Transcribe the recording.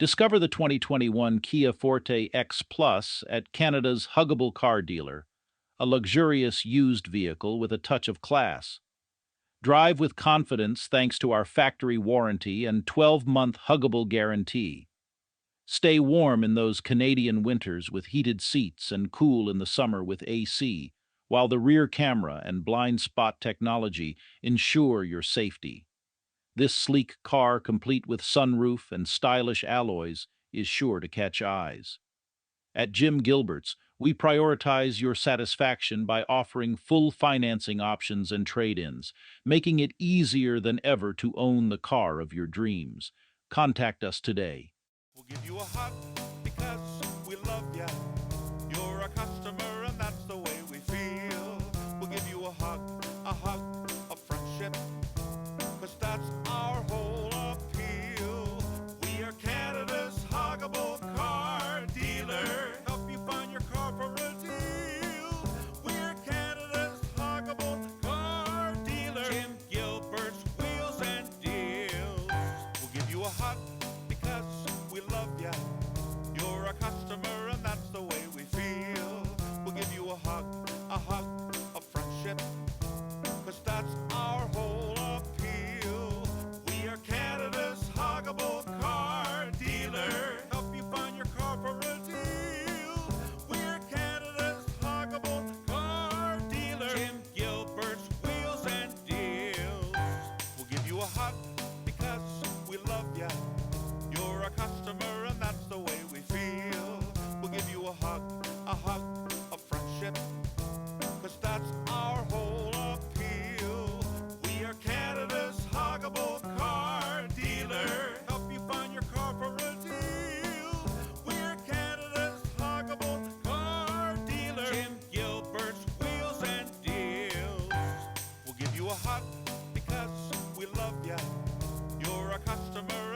Discover the 2021 Kia Forte X Plus at Canada's huggable car dealer, a luxurious used vehicle with a touch of class. Drive with confidence thanks to our factory warranty and 12-month huggable guarantee. Stay warm in those Canadian winters with heated seats and cool in the summer with AC, while the rear camera and blind spot technology ensure your safety. This sleek car, complete with sunroof and stylish alloys, is sure to catch eyes. At Jim Gilbert's, we prioritize your satisfaction by offering full financing options and trade-ins, making it easier than ever to own the car of your dreams. Contact us today. We'll give you a hug because we love ya. You're a customer and that's the way we feel. We'll give you a hug of friendship, cause that's our whole appeal. We are Canada's huggable car dealer. Help you find your car for a deal. We're Canada's huggable car dealer. Jim Gilbert's Wheels and Deals. We'll give you a hug because we love ya. You're a customer and that's the way we feel. We'll give you a hug of friendship, cause that's our whole appeal. We are Canada's huggable car dealer. Help you find your car for a deal. We're Canada's huggable car dealer. Jim Gilbert's Wheels and Deals. We'll give you a hug because we love ya. You're a customer and that's the way we feel. We'll give you a hug of friendship, cause that's our whole appeal. We are Canada's huggable car dealer. Help you find your car for a deal. We're Canada's huggable car dealer. Jim Gilbert's Wheels and Deals. We'll give you a hug because we love ya. You're a customer